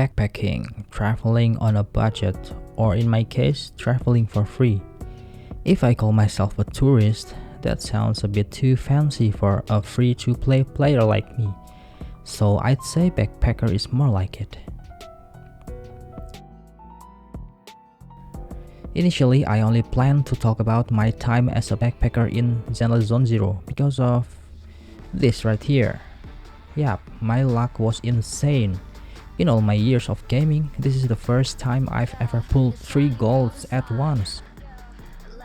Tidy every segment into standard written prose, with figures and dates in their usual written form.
backpacking, traveling on a budget, or in my case, traveling for free. If I call myself a tourist, that sounds a bit too fancy for a free-to-play player like me. So I'd say backpacker is more like it. Initially, I only planned to talk about my time as a backpacker in Zenless Zone Zero because of this right here. Yep, my luck was insane. In all my years of gaming, this is the first time I've ever pulled 3 golds at once.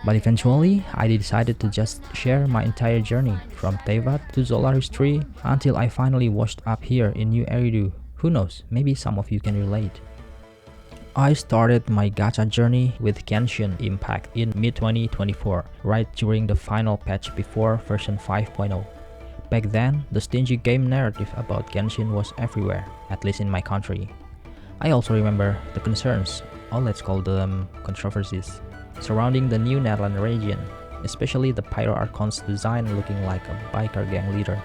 But eventually, I decided to just share my entire journey from Tevat to Solaris 3 until I finally washed up here in New Eridu. Who knows, maybe some of you can relate. I started my gacha journey with Genshin Impact in mid-2024, right during the final patch before version 5.0. Back then, the stingy game narrative about Genshin was everywhere, at least in my country. I also remember the concerns, or let's call them controversies, surrounding the new Netherlands region, especially the Pyro Archon's design looking like a biker gang leader.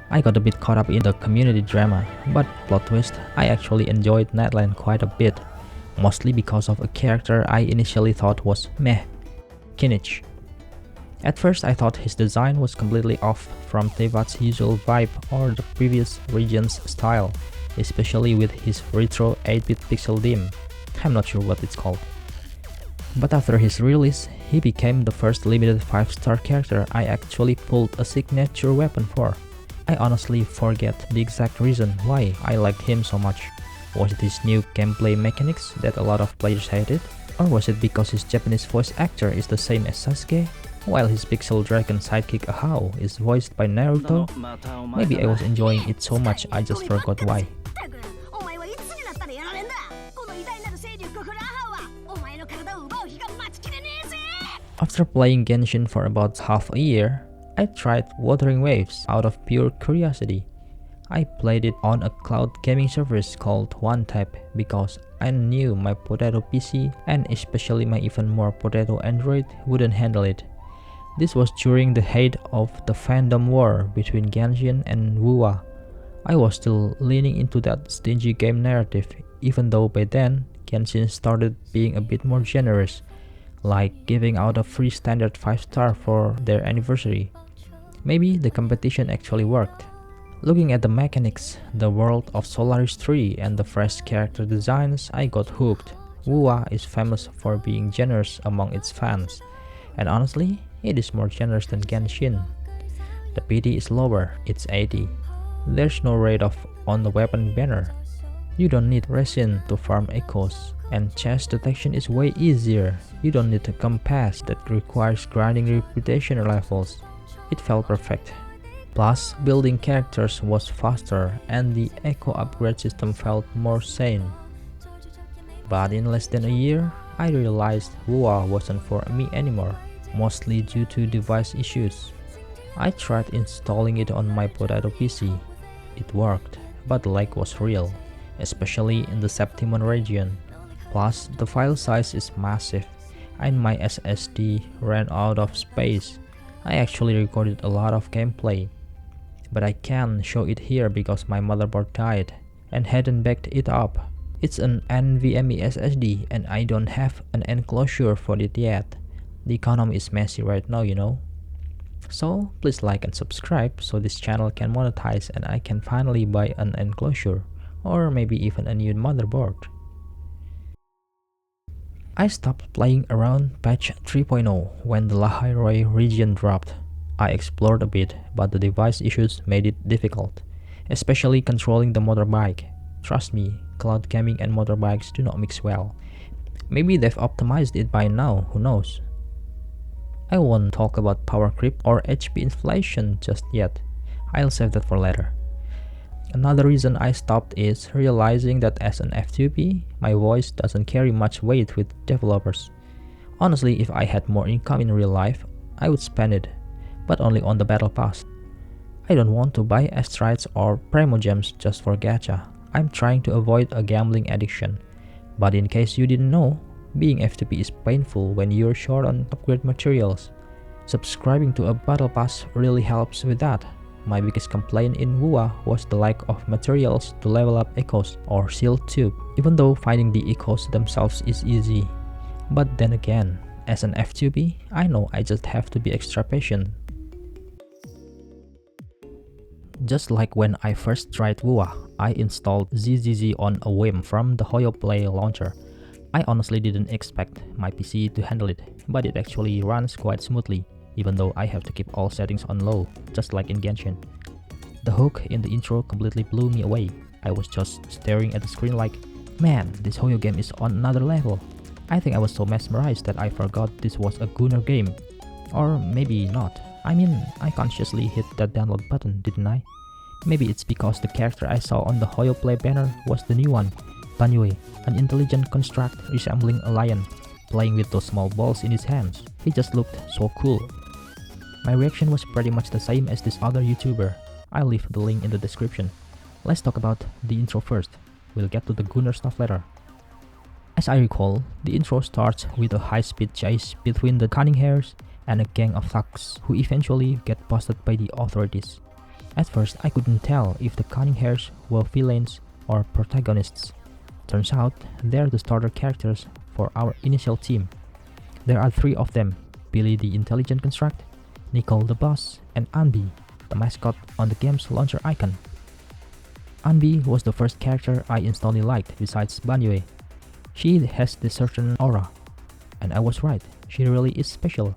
I got a bit caught up in the community drama, but plot twist, I actually enjoyed Netherlands quite a bit, mostly because of a character I initially thought was meh, Kinich. At first I thought his design was completely off from Tevat's usual vibe or the previous region's style, especially with his retro 8-bit pixel dim. I'm not sure what it's called. But after his release, he became the first limited 5-star character I actually pulled a signature weapon for. I honestly forget the exact reason why I liked him so much. Was it his new gameplay mechanics that a lot of players hated? Or was it because his Japanese voice actor is the same as Sasuke, while his Pixel Dragon sidekick Ahao is voiced by Naruto? Maybe I was enjoying it so much I just forgot why. After playing Genshin for about half a year, I tried Wuthering Waves out of pure curiosity. I played it on a cloud gaming service called OneTap because I knew my potato PC and especially my even more potato Android wouldn't handle it. This was during the height of the fandom war between Genshin and WoA. I was still leaning into that stingy game narrative, even though by then Genshin started being a bit more generous, like giving out a free standard 5-star for their anniversary. Maybe the competition actually worked. Looking at the mechanics, the world of Solaris 3 and the fresh character designs, I got hooked. WoA is famous for being generous among its fans, and honestly, it is more generous than Genshin. The PD is lower, it's 80. There's no rate-off on the weapon banner. You don't need resin to farm echoes, and chest detection is way easier. You don't need a compass that requires grinding reputation levels. It felt perfect. Plus, building characters was faster and the echo upgrade system felt more sane. But in less than a year, I realized WoA wasn't for me anymore, mostly due to device issues. I tried installing it on my potato PC. It worked, but the lag was real, especially in the Septimon region. Plus, the file size is massive, and my SSD ran out of space. I actually recorded a lot of gameplay, but I can't show it here because my motherboard died and hadn't backed it up. It's an NVMe SSD and I don't have an enclosure for it yet. The economy is messy right now, you know. So please like and subscribe so this channel can monetize and I can finally buy an enclosure or maybe even a new motherboard. I stopped playing around patch 3.0 when the Lahiroi region dropped. I explored a bit, but the device issues made it difficult, especially controlling the motorbike. Trust me, cloud gaming and motorbikes do not mix well. Maybe they've optimized it by now, who knows. I won't talk about power creep or HP inflation just yet. I'll save that for later. Another reason I stopped is realizing that as an F2P, my voice doesn't carry much weight with developers. Honestly, if I had more income in real life, I would spend it, but only on the battle pass. I don't want to buy astrites or primogems just for gacha. I'm trying to avoid a gambling addiction. But in case you didn't know, being F2P is painful when you're short on upgrade materials. Subscribing to a battle pass really helps with that. My biggest complaint in WoA was the lack of materials to level up echoes or shield tube, even though finding the echoes themselves is easy. But then again, as an F2B, I know I just have to be extra patient. Just like when I first tried WoA, I installed ZZZ on a whim from the Hoyo Play launcher. I honestly didn't expect my PC to handle it, but it actually runs quite smoothly, even though I have to keep all settings on low, just like in Genshin. The hook in the intro completely blew me away. I was just staring at the screen like, man, this Hoyo game is on another level. I think I was so mesmerized that I forgot this was a Gunner game. Or maybe not. I mean, I consciously hit that download button, didn't I? Maybe it's because the character I saw on the Hoyo Play banner was the new one, Banyue, an intelligent construct resembling a lion, playing with those small balls in his hands. He just looked so cool. My reaction was pretty much the same as this other YouTuber. I'll leave the link in the description. Let's talk about the intro first. We'll get to the Gunner stuff later. As I recall, the intro starts with a high-speed chase between the cunning hares and a gang of thugs who eventually get busted by the authorities. At first, I couldn't tell if the cunning hares were villains or protagonists. Turns out, they're the starter characters for our initial team. There are 3 of them: Billy the intelligent construct, Nicole the boss, and Anbi, the mascot on the game's launcher icon. Anbi was the first character I instantly liked besides Banyue. She has this certain aura, and I was right, she really is special,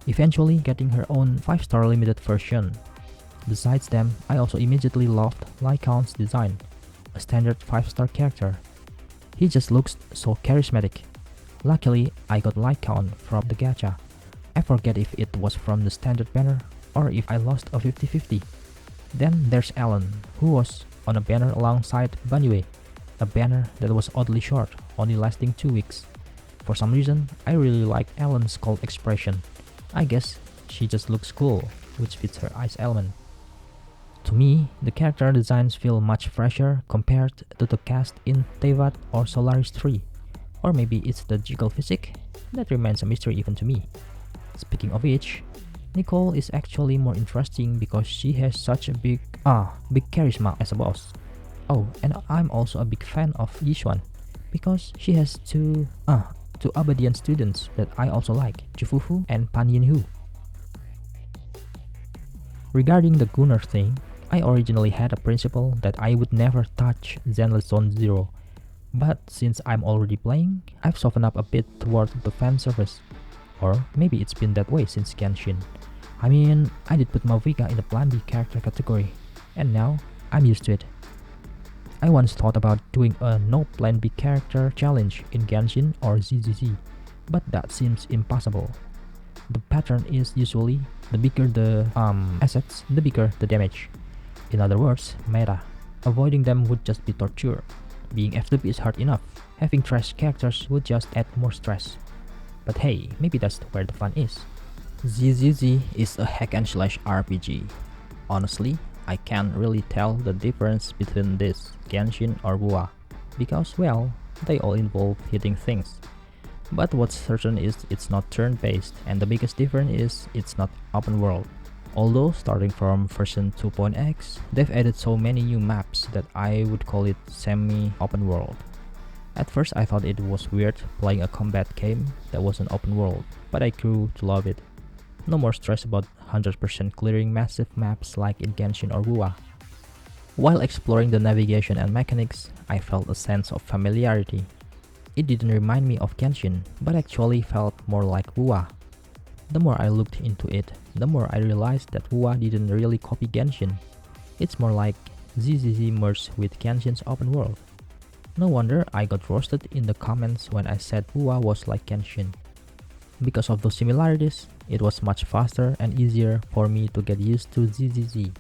eventually getting her own 5-star limited version. Besides them, I also immediately loved Lycaon's design, a standard 5-star character. He just looks so charismatic. Luckily, I got Lycaon from the gacha. I forget if it was from the standard banner or if I lost a 50-50. Then there's Alan, who was on a banner alongside Banyue, a banner that was oddly short, only lasting 2 weeks. For some reason, I really liked Alan's cold expression. I guess she just looks cool, which fits her ice element. To me, the character designs feel much fresher compared to the cast in Tevat or Solaris 3. Or maybe it's the jiggle physique? That remains a mystery even to me. Speaking of which, Nicole is actually more interesting because she has such a big charisma as a boss. Oh, and I'm also a big fan of Yishuan because she has two Abadian students that I also like, Jufufu and Pan Yinhu. Regarding the Gunner thing, I originally had a principle that I would never touch Zenless Zone 0, but since I'm already playing, I've softened up a bit toward the fan service. Or maybe it's been that way since Genshin. I mean, I did put Mavica in the Plan B character category, and now I'm used to it. I once thought about doing a no Plan B character challenge in Genshin or ZZZ, but that seems impossible. The pattern is usually the bigger the assets, the bigger the damage. In other words, meta. Avoiding them would just be torture. Being F2B is hard enough. Having trash characters would just add more stress. But hey, maybe that's where the fun is. ZZZ is a hack and slash RPG. Honestly, I can't really tell the difference between this, Genshin or WoA, because well, they all involve hitting things. But what's certain is it's not turn-based, and the biggest difference is it's not open world. Although starting from version 2.x, they've added so many new maps that I would call it semi-open world. At first I thought it was weird playing a combat game that was an open world, but I grew to love it. No more stress about 100% clearing massive maps like in Genshin or WoA. While exploring the navigation and mechanics, I felt a sense of familiarity. It didn't remind me of Genshin, but actually felt more like WoA. The more I looked into it, the more I realized that WoA didn't really copy Genshin. It's more like ZZZ merged with Genshin's open world. No wonder I got roasted in the comments when I said WoA was like Genshin. Because of those similarities, it was much faster and easier for me to get used to ZZZ.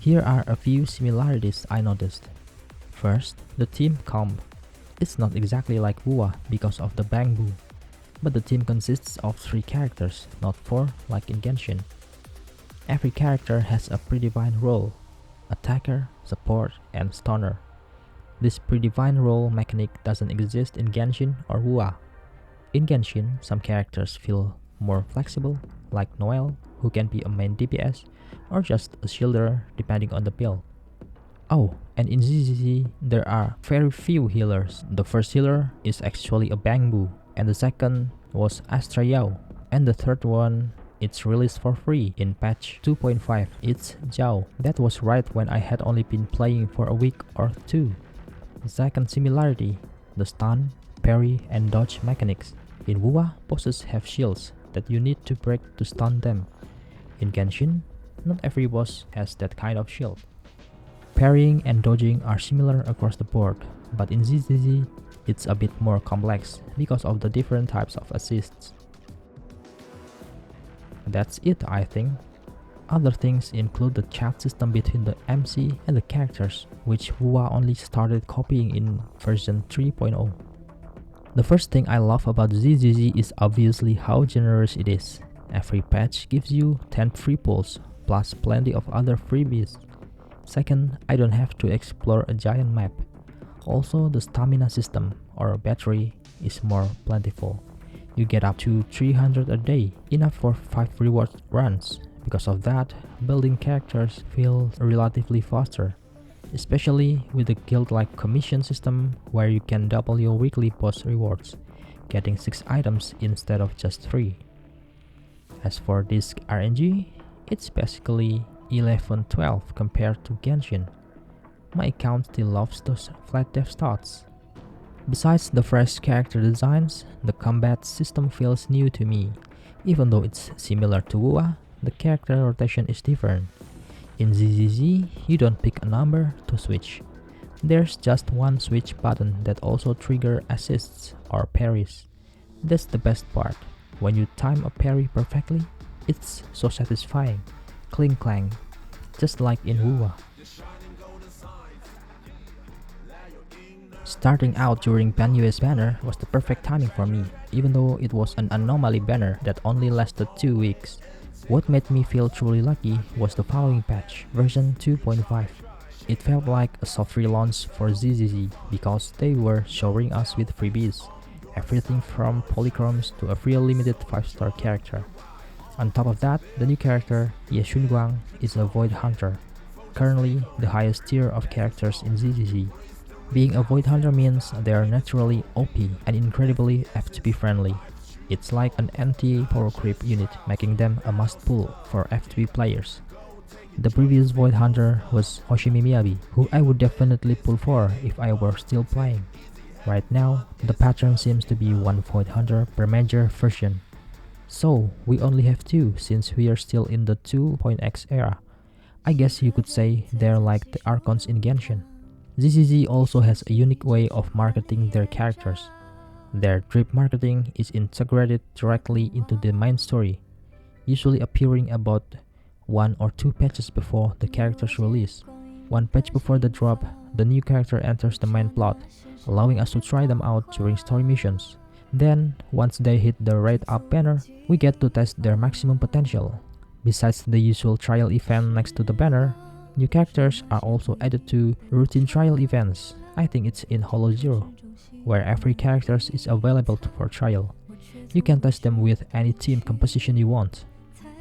Here are a few similarities I noticed. First, the team comp. It's not exactly like WoA because of the Bangbu, but the team consists of 3 characters, not 4 like in Genshin. Every character has a predefined role: attacker, support, and stunner. This predefined role mechanic doesn't exist in Genshin or WoA. In Genshin, some characters feel more flexible, like Noelle, who can be a main DPS or just a shielder depending on the build. Oh, and in ZZZ, there are very few healers. The first healer is actually a Bangbu, and the second was Astra Yao, and the third one it's released for free in patch 2.5. It's Zhao. That was right when I had only been playing for a week or two. Second similarity, the stun, parry, and dodge mechanics. In WoA, bosses have shields that you need to break to stun them. In Genshin, not every boss has that kind of shield. Parrying and dodging are similar across the board, but in ZZZ, it's a bit more complex because of the different types of assists. That's it, I think. Other things include the chat system between the MC and the characters, which WoA only started copying in version 3.0. The first thing I love about ZZZ is obviously how generous it is. Every patch gives you 10 free pulls, plus plenty of other freebies. Second, I don't have to explore a giant map. Also, the stamina system, or battery, is more plentiful. You get up to 300 a day, enough for 5 reward runs. Because of that, building characters feels relatively faster, especially with the guild-like commission system where you can double your weekly boss rewards, getting 6 items instead of just 3. As for disc RNG, it's basically 11-12 compared to Genshin. My account still loves those flat dev stats. Besides the fresh character designs, the combat system feels new to me. Even though it's similar to WoA, the character rotation is different. In ZZZ, you don't pick a number to switch. There's just one switch button that also triggers assists or parries. That's the best part. When you time a parry perfectly, it's so satisfying. Cling clang, just like in WoA. Starting out during Banyue's banner was the perfect timing for me, even though it was an anomaly banner that only lasted 2 weeks. What made me feel truly lucky was the following patch, version 2.5. It felt like a soft relaunch for ZZZ because they were showering us with freebies, everything from polychromes to a free limited 5-star character. On top of that, the new character, Ye Xunguang, is a Void Hunter, currently the highest tier of characters in ZZZ. Being a Void Hunter means they are naturally OP and incredibly FTP friendly. It's like an anti-power creep unit, making them a must-pull for FTP players. The previous Void Hunter was Hoshimi Miyabi, who I would definitely pull for if I were still playing. Right now, the pattern seems to be one Void Hunter per major version. So, we only have 2 since we are still in the 2.x era. I guess you could say they're like the Archons in Genshin. ZZZ also has a unique way of marketing their characters. Their drip marketing is integrated directly into the main story, usually appearing about 1 or 2 patches before the character's release. 1 patch before the drop, the new character enters the main plot, allowing us to try them out during story missions. Then, once they hit the Raid Up banner, we get to test their maximum potential. Besides the usual trial event next to the banner, new characters are also added to routine trial events. I think it's in Hollow Zero, where every character is available for trial. You can test them with any team composition you want.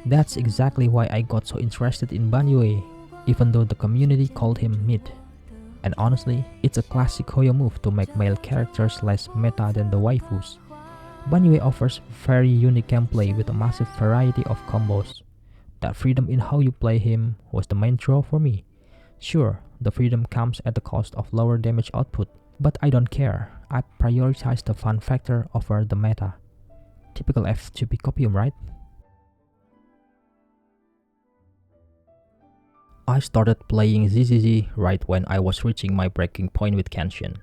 That's exactly why I got so interested in Banyue, even though the community called him mid. And honestly, it's a classic Hoyo move to make male characters less meta than the waifus. Banyue offers very unique gameplay with a massive variety of combos. That freedom in how you play him was the main draw for me. Sure, the freedom comes at the cost of lower damage output, but I don't care. I prioritize the fun factor over the meta. Typical F2P copium, right? I started playing ZZZ right when I was reaching my breaking point with Genshin.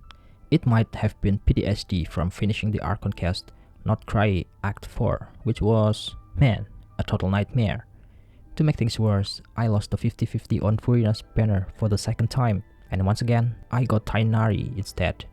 It might have been PTSD from finishing the Archon cast, Not Cry Act 4, which was, man, a total nightmare. To make things worse, I lost the 50-50 on Furina's banner for the second time, and once again, I got Tainari instead.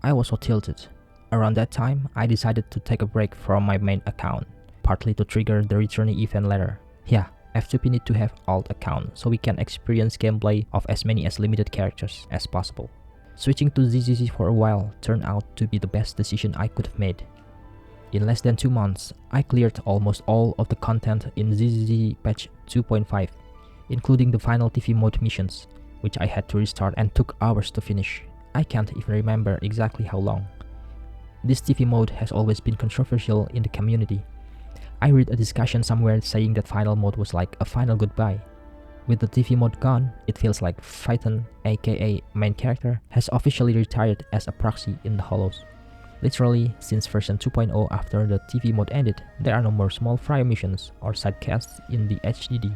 I was so tilted. Around that time, I decided to take a break from my main account, partly to trigger the returning event later. Yeah, F2P need to have alt account so we can experience gameplay of as many as limited characters as possible. Switching to ZZZ for a while turned out to be the best decision I could have made. In less than 2 months, I cleared almost all of the content in ZZZ patch 2.5, including the final TV mode missions, which I had to restart and took hours to finish. I can't even remember exactly how long. This TV mode has always been controversial in the community. I read a discussion somewhere saying that final mode was like a final goodbye. With the TV mode gone, it feels like Phaeton, aka main character, has officially retired as a proxy in the Hollows. Literally, since version 2.0 after the TV mode ended, there are no more small fry missions or side quests in the HDD.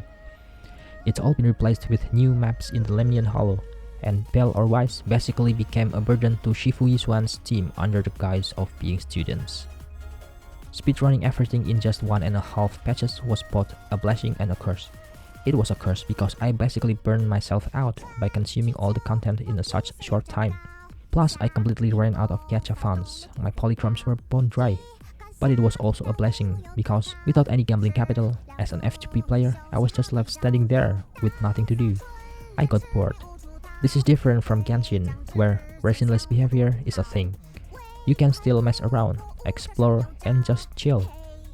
It's all been replaced with new maps in the Lemnian Hollow, and Bell or Wise basically became a burden to Shifui Swan's team under the guise of being students. Speedrunning everything in just 1.5 patches was both a blessing and a curse. It was a curse because I basically burned myself out by consuming all the content in such short time. Plus, I completely ran out of gacha funds. My polychromes were bone dry. But it was also a blessing because without any gambling capital, as an F2P player, I was just left standing there with nothing to do. I got bored. This is different from Genshin, where reasonless behavior is a thing. You can still mess around, explore, and just chill.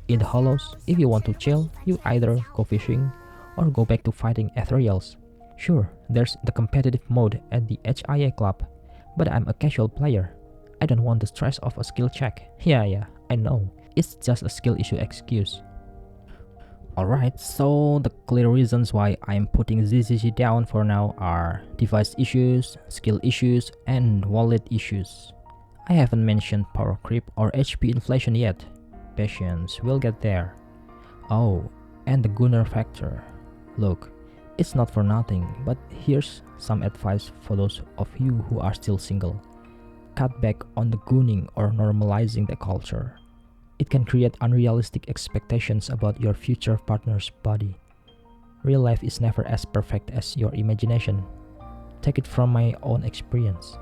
In the Hollows, if you want to chill, you either go fishing or go back to fighting ethereals. Sure, there's the competitive mode at the HIA club, but I'm a casual player. I don't want the stress of a skill check. Yeah, I know. It's just a skill issue excuse. Alright, so the clear reasons why I'm putting ZZG down for now are device issues, skill issues, and wallet issues. I haven't mentioned power creep or HP inflation yet. Patience, we'll get there. Oh, and the Gunner factor. Look, it's not for nothing, but here's some advice for those of you who are still single. Cut back on the gooning or normalizing the culture. It can create unrealistic expectations about your future partner's body. Real life is never as perfect as your imagination. Take it from my own experience.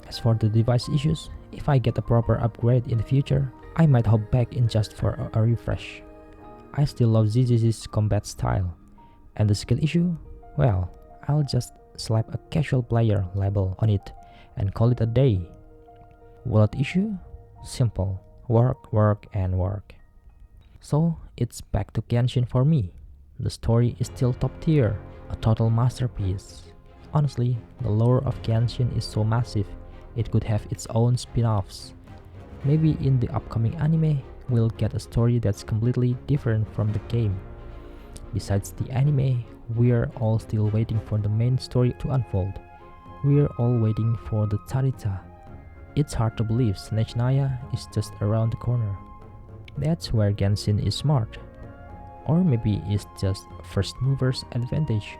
As for the device issues, if I get a proper upgrade in the future, I might hop back in just for a refresh. I still love ZZZ's combat style. And the skill issue? Well, I'll just slap a casual player label on it and call it a day. Wallet issue? Simple. Work, and work. So, it's back to Genshin for me. The story is still top tier, a total masterpiece. Honestly, the lore of Genshin is so massive, it could have its own spin-offs. Maybe in the upcoming anime, we'll get a story that's completely different from the game. Besides the anime, we're all still waiting for the main story to unfold. We're all waiting for the Tarita. It's hard to believe Snezhnaya is just around the corner. That's where Genshin is smart. Or maybe it's just first movers advantage.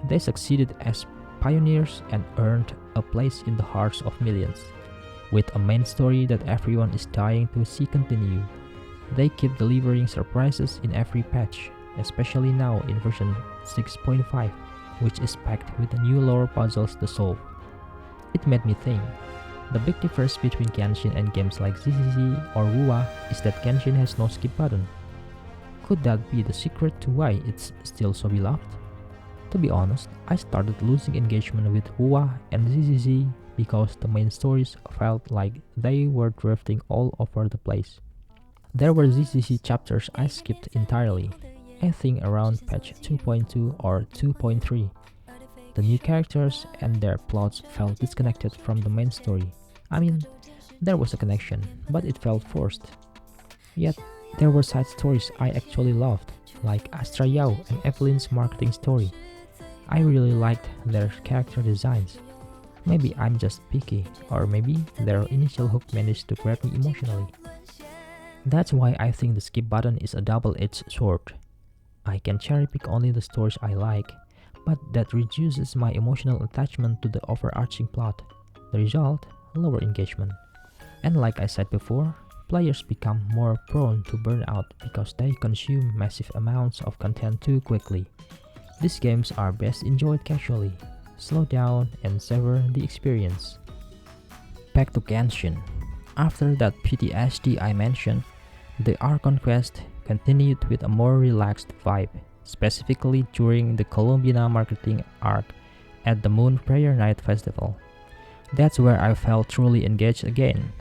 They succeeded as pioneers and earned a place in the hearts of millions. With a main story that everyone is dying to see continue. They keep delivering surprises in every patch, especially now in version 6.5, which is packed with new lore puzzles to solve. It made me think. The big difference between Genshin and games like ZZZ or WoA is that Genshin has no skip button. Could that be the secret to why it's still so beloved? To be honest, I started losing engagement with WoA and ZZZ because the main stories felt like they were drifting all over the place. There were ZZZ chapters I skipped entirely, I think around patch 2.2 or 2.3. The new characters and their plots felt disconnected from the main story. I mean, there was a connection, but it felt forced. Yet, there were side stories I actually loved, like Astra Yao and Evelyn's marketing story. I really liked their character designs. Maybe I'm just picky, or maybe their initial hook managed to grab me emotionally. That's why I think the skip button is a double-edged sword. I can cherry pick only the stories I like, but that reduces my emotional attachment to the overarching plot. The result? Lower engagement. And like I said before, players become more prone to burnout because they consume massive amounts of content too quickly. These games are best enjoyed casually. Slow down and savor the experience. Back to Genshin. After that PTSD I mentioned, the Archon quest continued with a more relaxed vibe, specifically during the Columbina marketing arc at the Moon Prayer Night Festival. That's where I felt truly engaged again.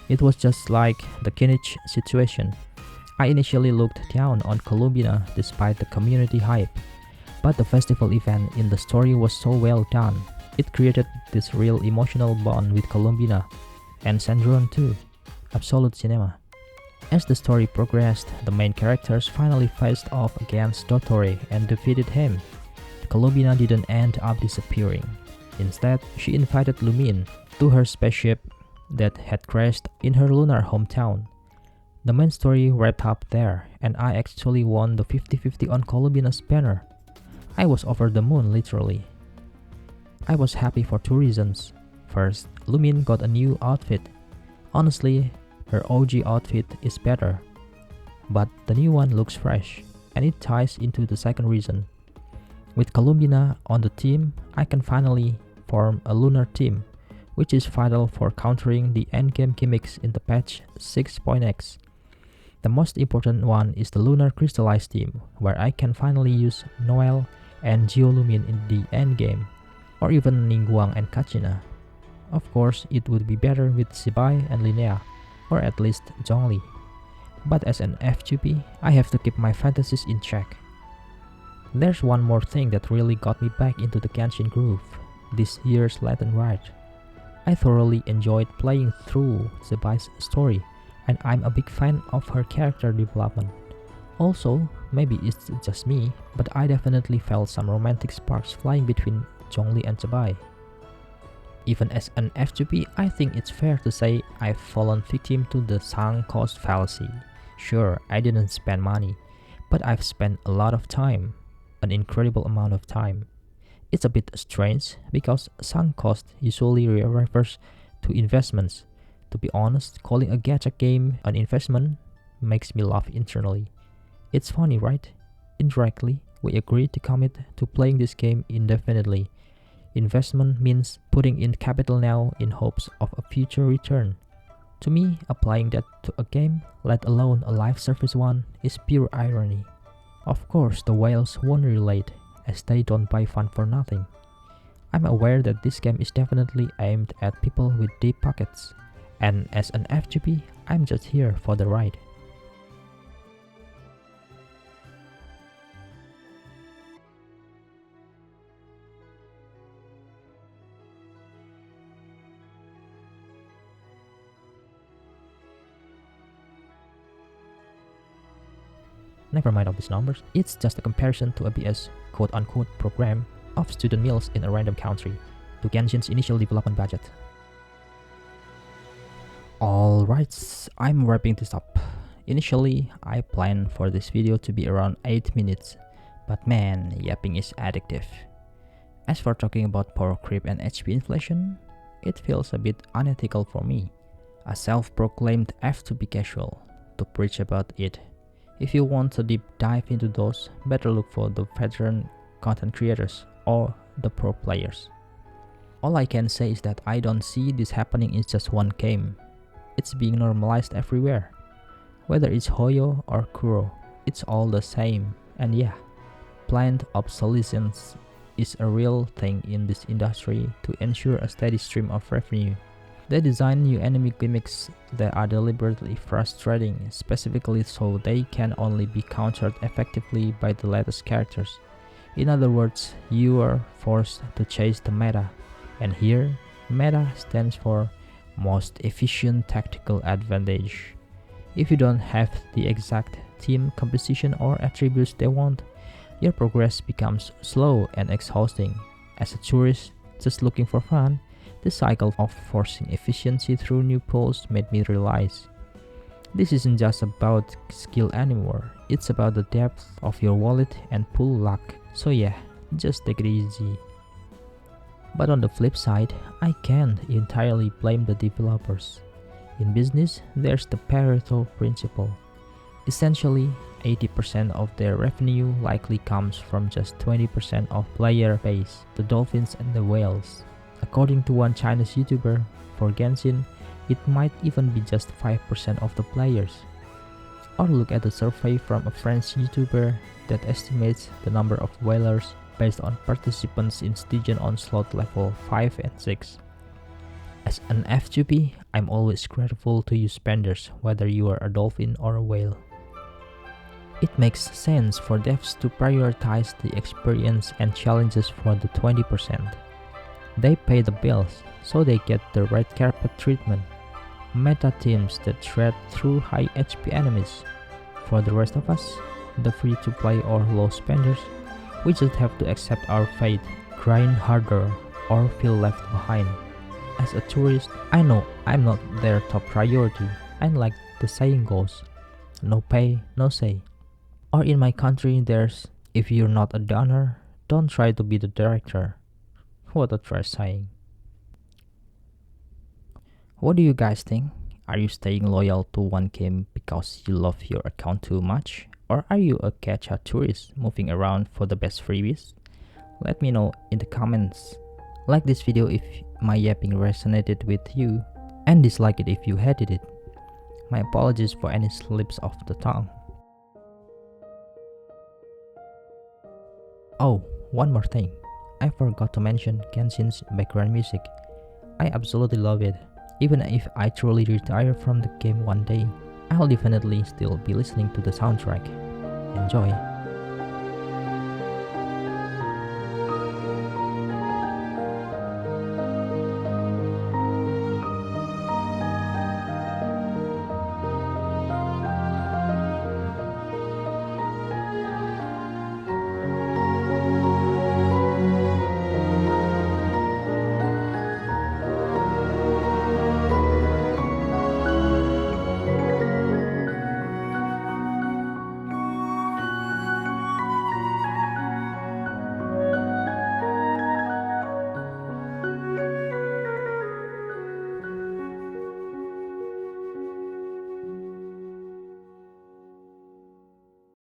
It was just like the Kinich situation. I initially looked down on Columbina despite the community hype, but the festival event in the story was so well done. It created this real emotional bond with Columbina, and Sandron too. Absolute cinema. As the story progressed, the main characters finally faced off against Dottore and defeated him. Columbina didn't end up disappearing. Instead, she invited Lumin to her spaceship that had crashed in her lunar hometown. The main story wrapped up there, and I actually won the 50-50 on Columbina's banner. I was over the moon, literally. I was happy for two reasons. First, Lumin got a new outfit. Honestly, her OG outfit is better, but the new one looks fresh, and it ties into the second reason. With Columbina on the team, I can finally form a lunar team, which is vital for countering the endgame gimmicks in the patch 6.x. The most important one is the lunar crystallized team, where I can finally use Noel and Geolumin in the endgame, or even Ningguang and Kachina. Of course, it would be better with Sibai and Linnea, or at least Zhongli. But as an F2P, I have to keep my fantasies in check. There's one more thing that really got me back into the Genshin groove, this year's Latin Rite. I thoroughly enjoyed playing through Sibai's story, and I'm a big fan of her character development. Also, maybe it's just me, but I definitely felt some romantic sparks flying between Zhongli and Sibai. Even as an F2P, I think it's fair to say I've fallen victim to the sunk cost fallacy. Sure, I didn't spend money, but I've spent a lot of time, an incredible amount of time. It's a bit strange because sunk cost usually refers to investments. To be honest, calling a gacha game an investment makes me laugh internally. It's funny, right? Indirectly, we agreed to commit to playing this game indefinitely. Investment means putting in capital now in hopes of a future return. To me, applying that to a game, let alone a live service one, is pure irony. Of course, the whales won't relate, as they don't buy fun for nothing. I'm aware that this game is definitely aimed at people with deep pockets, and as an FGP, I'm just here for the ride. Never mind all these numbers, it's just a comparison to a BS quote-unquote program of student meals in a random country to Genshin's initial development budget. Alright, I'm wrapping this up. Initially, I planned for this video to be around 8 minutes, but man, yapping is addictive. As for talking about power creep and HP inflation, it feels a bit unethical for me, a self-proclaimed F2B casual, to preach about it. If you want to deep dive into those, better look for the veteran content creators or the pro players. All I can say is that I don't see this happening in just one game. It's being normalized everywhere. Whether it's Hoyo or Kuro, it's all the same. And yeah, planned obsolescence is a real thing in this industry to ensure a steady stream of revenue. They design new enemy gimmicks that are deliberately frustrating, specifically so they can only be countered effectively by the latest characters. In other words, you are forced to chase the meta, and here, meta stands for most efficient tactical advantage. If you don't have the exact team composition or attributes they want, your progress becomes slow and exhausting. As a tourist just looking for fun, the cycle of forcing efficiency through new pulls made me realize this isn't just about skill anymore, it's about the depth of your wallet and pull luck. So yeah, just take it easy. But on the flip side, I can't entirely blame the developers. In business, there's the Pareto principle. Essentially, 80% of their revenue likely comes from just 20% of player base, the dolphins and the whales. According to one Chinese YouTuber, for Genshin, it might even be just 5% of the players. Or look at a survey from a French YouTuber that estimates the number of whalers based on participants in Stygian Onslaught level 5 and 6. As an F2P, I'm always grateful to you spenders, whether you are a dolphin or a whale. It makes sense for devs to prioritize the experience and challenges for the 20%. They pay the bills, so they get the right carpet treatment. Meta teams that shred through high HP enemies. For the rest of us, the free-to-play or low spenders, we just have to accept our fate, grind harder, or feel left behind. As a tourist, I know I'm not their top priority, and like the saying goes, no pay, no say. Or in my country there's, if you're not a donor, don't try to be the director. What a trash saying. What do you guys think? Are you staying loyal to one game because you love your account too much? Or are you a gacha tourist moving around for the best freebies? Let me know in the comments. Like this video if my yapping resonated with you, and dislike it if you hated it. My apologies for any slips of the tongue. Oh, one more thing. I forgot to mention Genshin's background music. I absolutely love it. Even if I truly retire from the game one day, I'll definitely still be listening to the soundtrack. Enjoy!